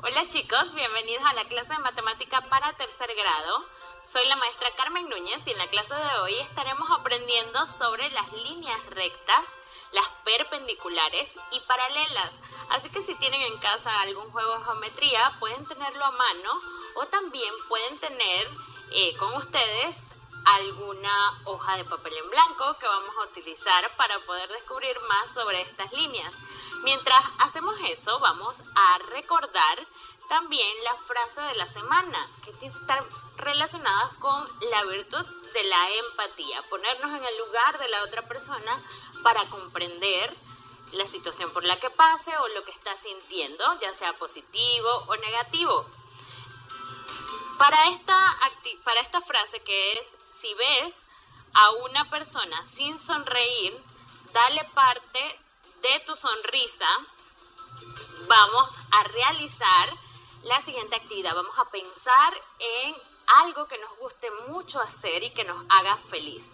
Hola chicos, bienvenidos a la clase de matemática para tercer grado. Soy la maestra Carmen Núñez y en la clase de hoy estaremos aprendiendo sobre las líneas rectas, las perpendiculares y paralelas. Así que si tienen en casa algún juego de geometría, pueden tenerlo a mano o también pueden tener con ustedes alguna hoja de papel en blanco que vamos a utilizar para poder descubrir más sobre estas líneas. Mientras hacemos eso, vamos a recordar también la frase de la semana, que tiene que estar relacionada con la virtud de la empatía, ponernos en el lugar de la otra persona para comprender la situación por la que pase o lo que está sintiendo, ya sea positivo o negativo. Para esta frase que es: si ves a una persona sin sonreír, dale parte de tu sonrisa. Vamos a realizar la siguiente actividad. Vamos a pensar en algo que nos guste mucho hacer y que nos haga feliz.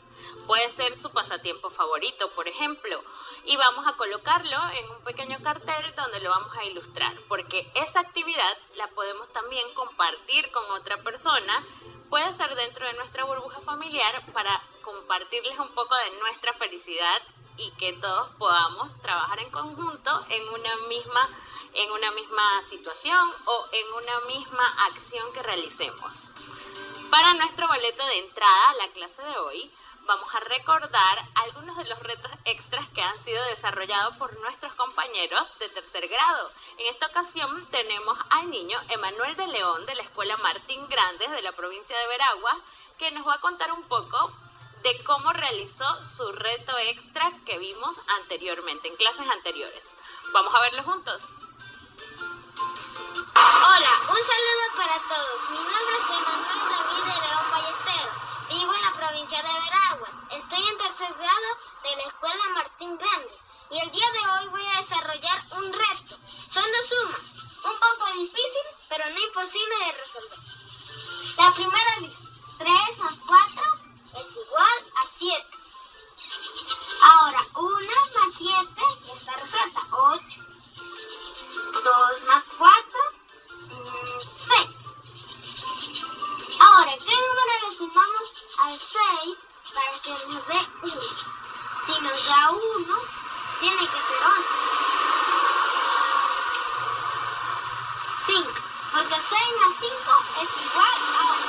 Puede ser su pasatiempo favorito, por ejemplo, y vamos a colocarlo en un pequeño cartel donde lo vamos a ilustrar, porque esa actividad la podemos también compartir con otra persona. Puede ser dentro de nuestra burbuja familiar para compartirles un poco de nuestra felicidad y que todos podamos trabajar en conjunto en una misma situación o en una misma acción que realicemos. Para nuestro boleto de entrada a la clase de hoy, vamos a recordar algunos de los retos extras que han sido desarrollados por nuestros compañeros de tercer grado. En esta ocasión tenemos al niño Emanuel de León de la Escuela Martín Grandes de la provincia de Veraguas, que nos va a contar un poco de cómo realizó su reto extra que vimos anteriormente, en clases anteriores. Vamos a verlo juntos. Hola, un saludo para todos. Mi nombre es Emanuel David de León Ballesteros. Vivo en la provincia de Veraguas. Estoy en tercer grado de la Escuela Martín Grande. Y el día de hoy voy a desarrollar un reto. Son dos sumas, un poco difícil, pero no imposible de resolver. La primera dice: 3 más 4 es igual a 7. Ahora, 1 más 7 ya está resuelta, 8. 2 más 4, 6. Ahora, ¿qué número le sumamos al 6 para que nos dé 1? Si nos da 1, tiene que ser 11. 5, porque 6 más 5 es igual a 11.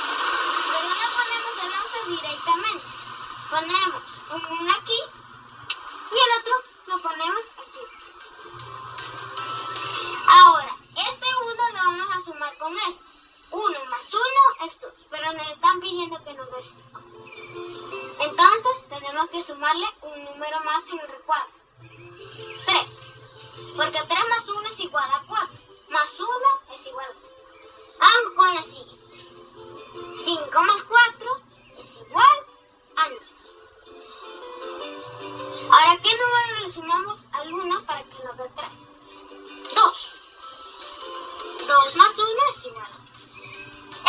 Pero no ponemos el 11 directamente. Ponemos un 1 aquí y el otro lo ponemos aquí. Ahora, este 1 lo vamos a sumar con este. 1 más 1 es 2, pero nos están pidiendo que nos dé 5. Entonces, tenemos que sumarle un número más en el recuadro. 3, porque 3 más 1 es igual a 4, más 1 es igual a 5. Vamos con la siguiente. 5 más 4 es igual a 9. Ahora, ¿qué número le sumamos al 1 para que nos dé 3? 2. 2 más 1 es igual a 3.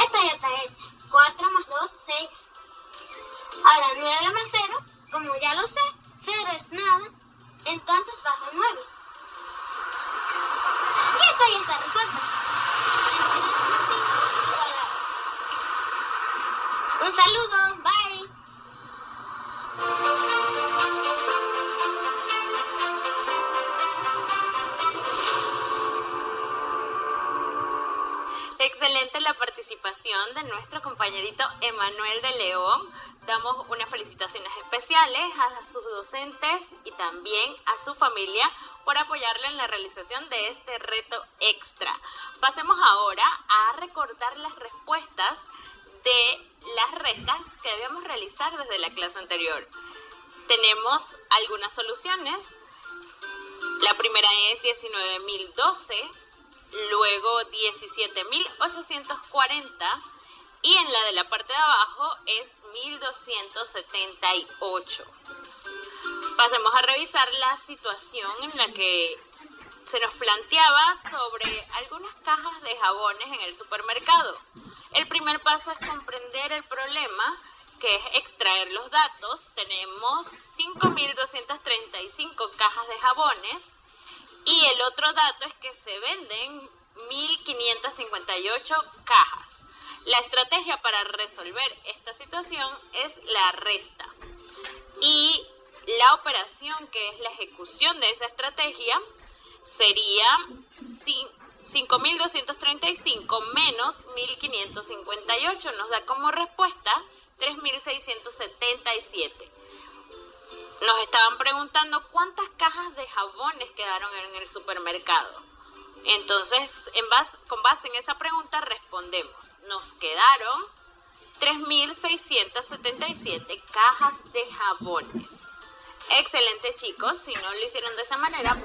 Esta ya está hecha. 4 más 2, 6. Ahora 9 más 0, como ya lo sé, 0 es nada, entonces baja 9. Y esta ya está resuelta. 9 más 5 igual a 8. Un saludo, bye. Excelente la participación de nuestro compañerito Emanuel de León. Damos unas felicitaciones especiales a sus docentes y también a su familia por apoyarle en la realización de este reto extra. Pasemos ahora a recordar las respuestas de las restas que debemos realizar desde la clase anterior. Tenemos algunas soluciones. La primera es 19.012. Luego 17.840 y en la de la parte de abajo es 1.278. Pasemos a revisar la situación en la que se nos planteaba sobre algunas cajas de jabones en el supermercado. El primer paso es comprender el problema, que es extraer los datos. Tenemos 5.235 cajas de jabones. Y el otro dato es que se venden 1558 cajas. La estrategia para resolver esta situación es la resta. Y la operación, que es la ejecución de esa estrategia, sería 5.235 menos 1.558. Nos da como respuesta 3.677. Nos estaban preguntando cuántas cajas de jabones quedaron en el supermercado. Entonces, con base en esa pregunta respondemos. Nos quedaron 3.677 cajas de jabones. Excelente, chicos. Si no lo hicieron de esa manera,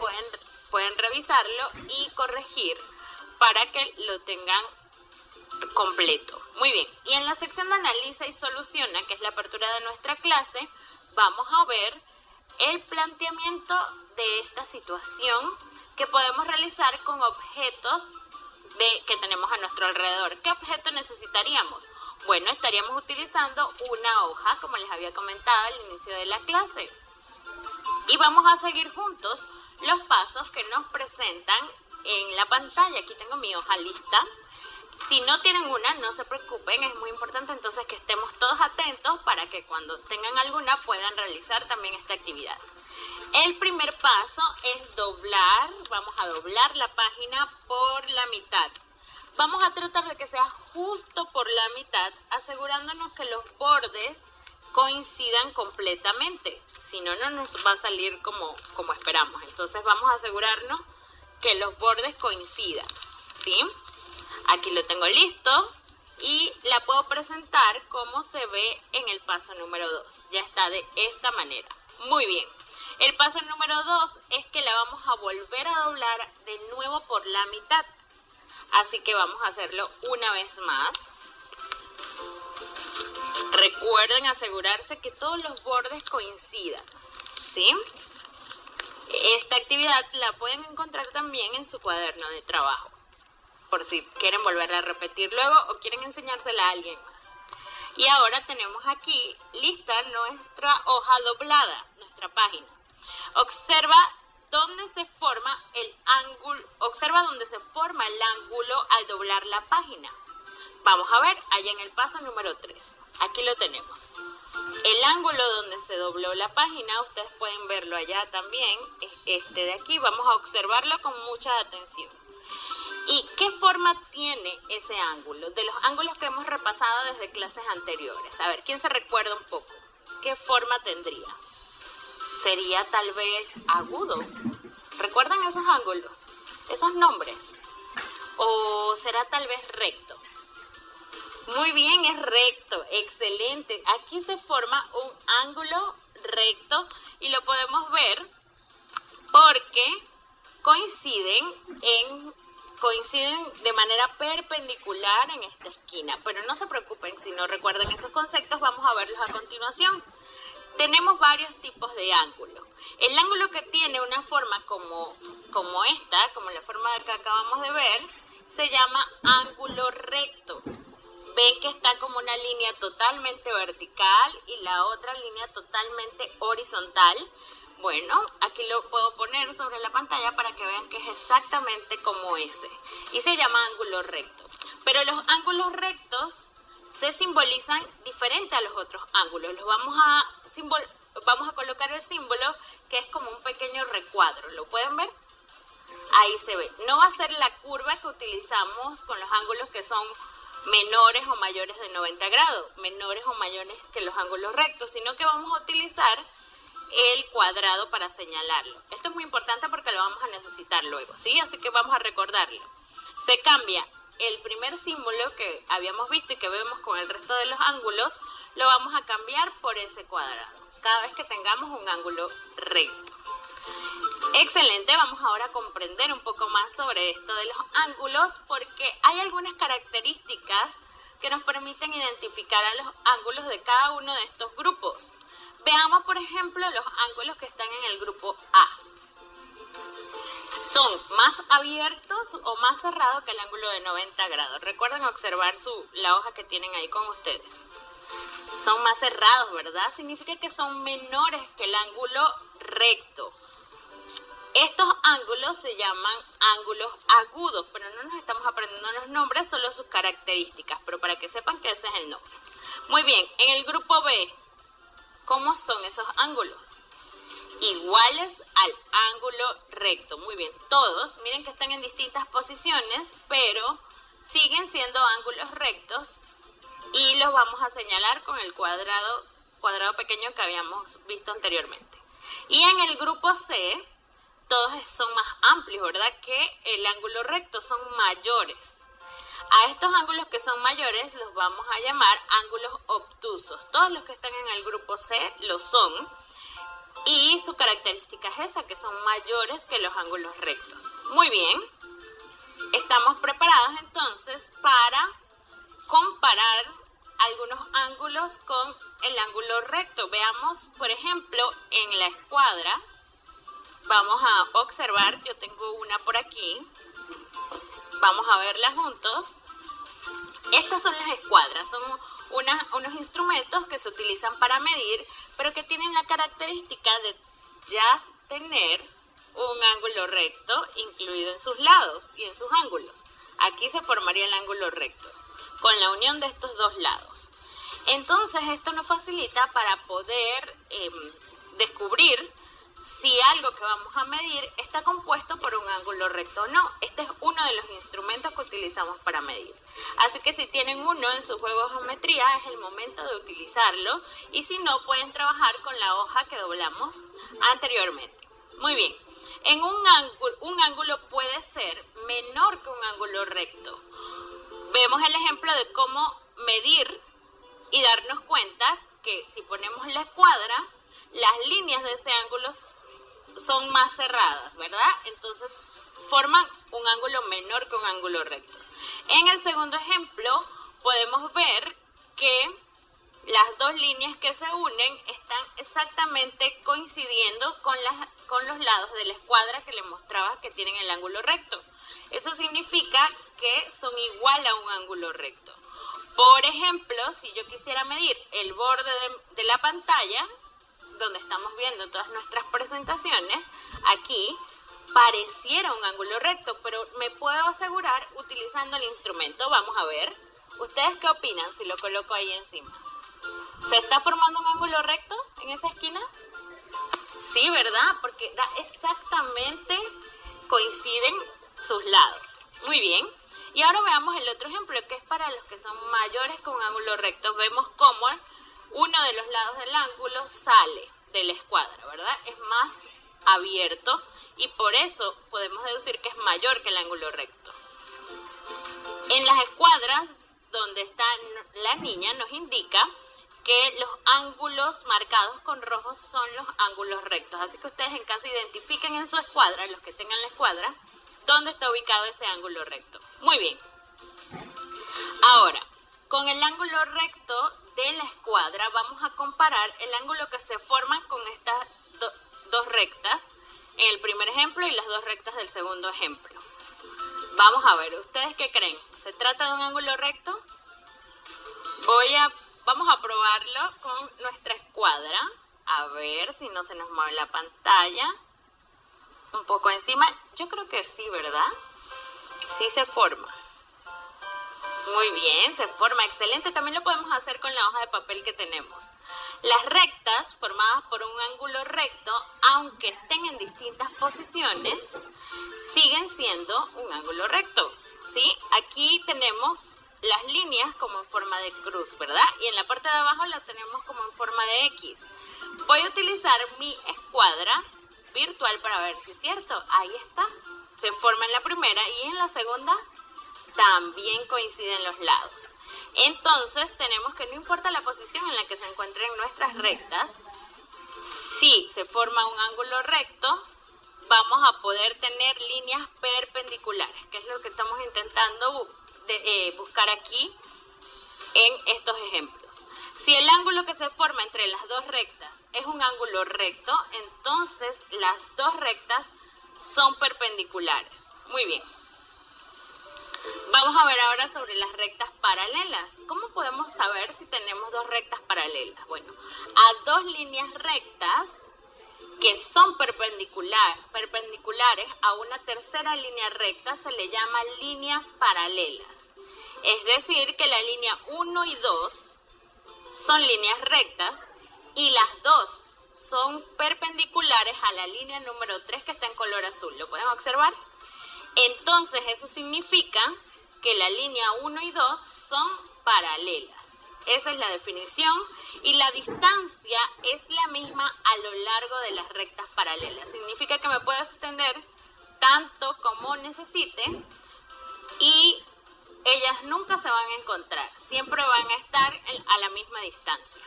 pueden revisarlo y corregir para que lo tengan completo. Muy bien. Y en la sección de analiza y soluciona, que es la apertura de nuestra clase, vamos a ver el planteamiento de esta situación que podemos realizar con objetos que tenemos a nuestro alrededor. ¿Qué objeto necesitaríamos? Bueno, estaríamos utilizando una hoja, como les había comentado al inicio de la clase. Y vamos a seguir juntos los pasos que nos presentan en la pantalla. Aquí tengo mi hoja lista. Si no tienen una, no se preocupen, es muy importante entonces que estemos todos atentos para que cuando tengan alguna puedan realizar también esta actividad. El primer paso es doblar, vamos a doblar la página por la mitad. Vamos a tratar de que sea justo por la mitad, asegurándonos que los bordes coincidan completamente. Si no, no nos va a salir como esperamos. Entonces vamos a asegurarnos que los bordes coincidan, ¿sí? Aquí lo tengo listo y la puedo presentar como se ve en el paso número 2. Ya está de esta manera. Muy bien. El paso número 2 es que la vamos a volver a doblar de nuevo por la mitad. Así que vamos a hacerlo una vez más. Recuerden asegurarse que todos los bordes coincidan, ¿sí? Esta actividad la pueden encontrar también en su cuaderno de trabajo, por si quieren volver a repetir luego o quieren enseñársela a alguien más. Y ahora tenemos aquí lista nuestra hoja doblada, nuestra página. Observa dónde se forma el ángulo al doblar la página. Vamos a ver allá en el paso número 3. Aquí lo tenemos. El ángulo donde se dobló la página, ustedes pueden verlo allá también, es este de aquí. Vamos a observarlo con mucha atención. ¿Y qué forma tiene ese ángulo? De los ángulos que hemos repasado desde clases anteriores. A ver, ¿quién se recuerda un poco? ¿Qué forma tendría? Sería tal vez agudo. ¿Recuerdan esos ángulos? Esos nombres. ¿O será tal vez recto? Muy bien, es recto. Excelente. Aquí se forma un ángulo recto y lo podemos ver porque coinciden de manera perpendicular en esta esquina. Pero no se preocupen si no recuerdan esos conceptos, vamos a verlos a continuación. Tenemos varios tipos de ángulos. El ángulo que tiene una forma como esta, como la forma que acabamos de ver, se llama ángulo recto. Ven que está como una línea totalmente vertical y la otra línea totalmente horizontal. Bueno, aquí lo puedo poner sobre la pantalla para que vean que es exactamente como ese. Y se llama ángulo recto. Pero los ángulos rectos se simbolizan diferente a los otros ángulos. Los vamos a colocar el símbolo que es como un pequeño recuadro. ¿Lo pueden ver? Ahí se ve. No va a ser la curva que utilizamos con los ángulos que son menores o mayores de 90 grados, menores o mayores que los ángulos rectos, sino que vamos a utilizar el cuadrado para señalarlo. Esto es muy importante porque lo vamos a necesitar luego, ¿sí? Así que vamos a recordarlo. Se cambia el primer símbolo que habíamos visto y que vemos con el resto de los ángulos, lo vamos a cambiar por ese cuadrado, cada vez que tengamos un ángulo recto. Excelente, vamos ahora a comprender un poco más sobre esto de los ángulos porque hay algunas características que nos permiten identificar a los ángulos de cada uno de estos grupos. Veamos, por ejemplo, los ángulos que están en el grupo A. Son más abiertos o más cerrados que el ángulo de 90 grados. Recuerden observar la hoja que tienen ahí con ustedes. Son más cerrados, ¿verdad? Significa que son menores que el ángulo recto. Estos ángulos se llaman ángulos agudos, pero no nos estamos aprendiendo los nombres, solo sus características, pero para que sepan que ese es el nombre. Muy bien, en el grupo B, ¿cómo son esos ángulos? Iguales al ángulo recto. Muy bien, todos, miren que están en distintas posiciones, pero siguen siendo ángulos rectos y los vamos a señalar con el cuadrado pequeño que habíamos visto anteriormente. Y en el grupo C, todos son más amplios, ¿verdad? Que el ángulo recto, son mayores. A estos ángulos que son mayores los vamos a llamar ángulos obtusos. Todos los que están en el grupo C lo son. Y su característica es esa, que son mayores que los ángulos rectos. Muy bien. Estamos preparados entonces para comparar algunos ángulos con el ángulo recto. Veamos, por ejemplo, en la escuadra. Vamos a observar, yo tengo una por aquí. Vamos a verla juntos. Estas son las escuadras, son unos instrumentos que se utilizan para medir, pero que tienen la característica de ya tener un ángulo recto incluido en sus lados y en sus ángulos. Aquí se formaría el ángulo recto, con la unión de estos dos lados. Entonces, esto nos facilita para poder descubrir si algo que vamos a medir está compuesto por un ángulo recto o no. Este es uno de los instrumentos que utilizamos para medir. Así que si tienen uno en su juego de geometría, es el momento de utilizarlo. Y si no, pueden trabajar con la hoja que doblamos anteriormente. Muy bien. En un ángulo puede ser menor que un ángulo recto. Vemos el ejemplo de cómo medir y darnos cuenta que si ponemos la escuadra, las líneas de ese ángulo son más cerradas, ¿verdad? Entonces forman un ángulo menor que un ángulo recto. En el segundo ejemplo podemos ver que las dos líneas que se unen están exactamente coincidiendo con los lados de la escuadra que les mostraba que tienen el ángulo recto. Eso significa que son igual a un ángulo recto. Por ejemplo, si yo quisiera medir el borde de la pantalla, donde estamos viendo todas nuestras presentaciones, aquí pareciera un ángulo recto, pero me puedo asegurar utilizando el instrumento. Vamos a ver. ¿Ustedes qué opinan si lo coloco ahí encima? ¿Se está formando un ángulo recto en esa esquina? Sí, ¿verdad? Porque exactamente coinciden sus lados. Muy bien. Y ahora veamos el otro ejemplo, que es para los que son mayores con un ángulo recto. Vemos cómo uno de los lados del ángulo sale de la escuadra, ¿verdad? Es más abierto y por eso podemos deducir que es mayor que el ángulo recto. En las escuadras donde está la niña nos indica que los ángulos marcados con rojo son los ángulos rectos. Así que ustedes en casa identifiquen en su escuadra, los que tengan la escuadra, dónde está ubicado ese ángulo recto. Muy bien. Ahora, con el ángulo recto de la escuadra vamos a comparar el ángulo que se forman con estas dos rectas en el primer ejemplo y las dos rectas del segundo ejemplo. Vamos a ver, ¿ustedes qué creen? ¿Se trata de un ángulo recto? Vamos a probarlo con nuestra escuadra. A ver si no se nos mueve la pantalla. Un poco encima. Yo creo que sí, ¿verdad? Sí se forma. Muy bien, se forma. Excelente. También lo podemos hacer con la hoja de papel que tenemos. Las rectas formadas por un ángulo recto, aunque estén en distintas posiciones, siguen siendo un ángulo recto, ¿sí? Aquí tenemos las líneas como en forma de cruz, ¿verdad? Y en la parte de abajo la tenemos como en forma de X. Voy a utilizar mi escuadra virtual para ver si es cierto. Ahí está. Se forma en la primera y en la segunda también coinciden los lados. Entonces tenemos que no importa la posición en la que se encuentren nuestras rectas, si se forma un ángulo recto, vamos a poder tener líneas perpendiculares, que es lo que estamos intentando buscar aquí en estos ejemplos. Si el ángulo que se forma entre las dos rectas es un ángulo recto, entonces las dos rectas son perpendiculares. Muy bien. Vamos a ver ahora sobre las rectas paralelas. ¿Cómo podemos saber si tenemos dos rectas paralelas? Bueno, a dos líneas rectas que son perpendiculares a una tercera línea recta se le llama líneas paralelas. Es decir, que la línea 1 y 2 son líneas rectas y las dos son perpendiculares a la línea número 3 que está en color azul. ¿Lo pueden observar? Entonces, eso significa que la línea 1 y 2 son paralelas. Esa es la definición y la distancia es la misma a lo largo de las rectas paralelas. Significa que me puedo extender tanto como necesite y ellas nunca se van a encontrar, siempre van a estar a la misma distancia.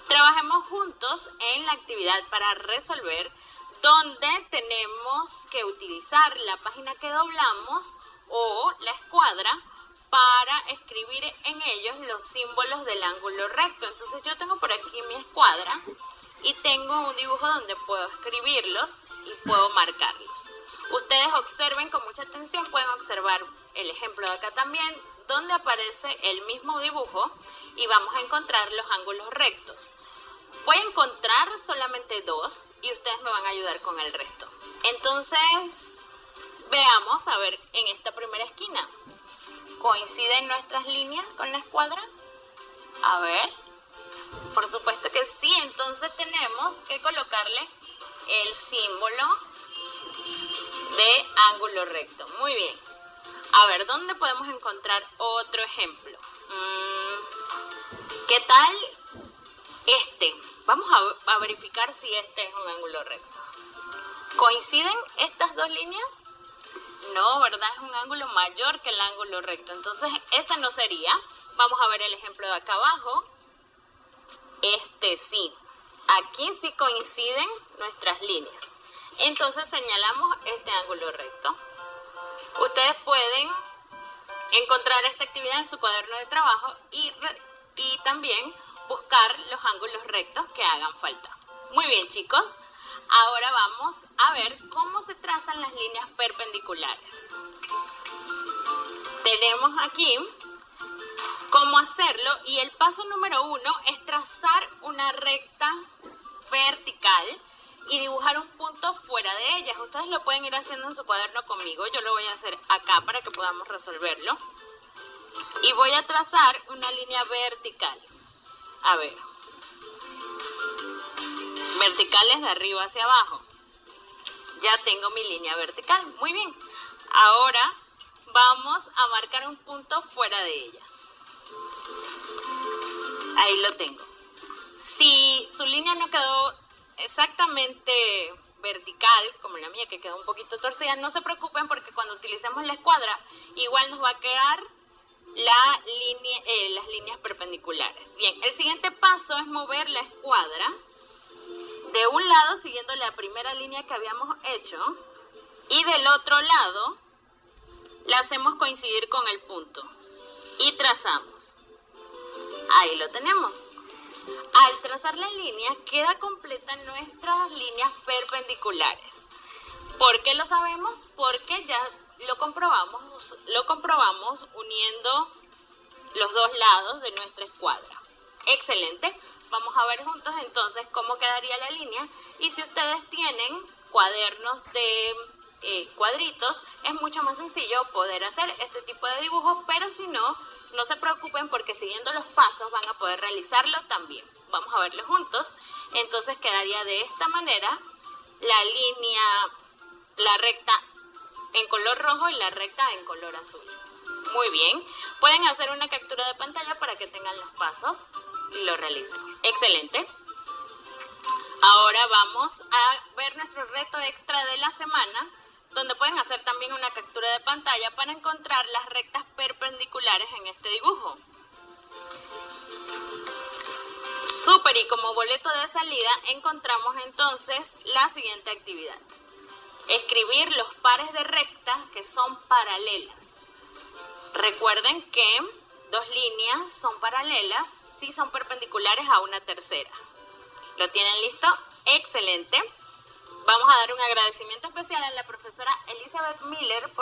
Trabajemos juntos en la actividad para resolver, donde tenemos que utilizar la página que doblamos o la escuadra para escribir en ellos los símbolos del ángulo recto. Entonces yo tengo por aquí mi escuadra y tengo un dibujo donde puedo escribirlos y puedo marcarlos. Ustedes observen con mucha atención, pueden observar el ejemplo de acá también, donde aparece el mismo dibujo y vamos a encontrar los ángulos rectos. Voy a encontrar solamente 2 y ustedes me van a ayudar con el resto. Entonces, veamos, a ver, en esta primera esquina, ¿coinciden nuestras líneas con la escuadra? A ver, por supuesto que sí, entonces tenemos que colocarle el símbolo de ángulo recto. Muy bien. A ver, ¿dónde podemos encontrar otro ejemplo? ¿Qué tal este? Vamos a verificar si este es un ángulo recto. ¿Coinciden estas dos líneas? No, ¿verdad? Es un ángulo mayor que el ángulo recto. Entonces, ese no sería. Vamos a ver el ejemplo de acá abajo. Este sí. Aquí sí coinciden nuestras líneas. Entonces, señalamos este ángulo recto. Ustedes pueden encontrar esta actividad en su cuaderno de trabajo y también buscar los ángulos rectos que hagan falta. Muy bien, chicos. Ahora vamos a ver cómo se trazan las líneas perpendiculares. Tenemos aquí cómo hacerlo y el paso número 1 es trazar una recta vertical y dibujar un punto fuera de ellas. Ustedes lo pueden ir haciendo en su cuaderno conmigo. Yo lo voy a hacer acá para que podamos resolverlo. Y voy a trazar una línea vertical. A ver. Verticales de arriba hacia abajo. Ya tengo mi línea vertical. Muy bien. Ahora vamos a marcar un punto fuera de ella. Ahí lo tengo. Si su línea no quedó exactamente vertical, como la mía que quedó un poquito torcida, no se preocupen porque cuando utilicemos la escuadra igual nos va a quedar las líneas perpendiculares. Bien, el siguiente paso es mover la escuadra de un lado siguiendo la primera línea que habíamos hecho y del otro lado la hacemos coincidir con el punto y trazamos. Ahí lo tenemos. Al trazar la línea queda completa nuestras líneas perpendiculares. ¿Por qué lo sabemos? Porque ya lo comprobamos uniendo los dos lados de nuestra escuadra. Excelente. Vamos a ver juntos entonces cómo quedaría la línea. Y si ustedes tienen cuadernos de cuadritos, es mucho más sencillo poder hacer este tipo de dibujos, pero si no, no se preocupen porque siguiendo los pasos van a poder realizarlo también. Vamos a verlo juntos. Entonces quedaría de esta manera la recta en color rojo y la recta en color azul. Muy bien. Pueden hacer una captura de pantalla para que tengan los pasos y lo realicen. Excelente. Ahora vamos a ver nuestro reto extra de la semana, donde pueden hacer también una captura de pantalla para encontrar las rectas perpendiculares en este dibujo. Súper, y como boleto de salida encontramos entonces la siguiente actividad. Escribir los pares de rectas que son paralelas. Recuerden que dos líneas son paralelas si son perpendiculares a una tercera. ¿Lo tienen listo? Excelente. Vamos a dar un agradecimiento especial a la profesora Elizabeth Miller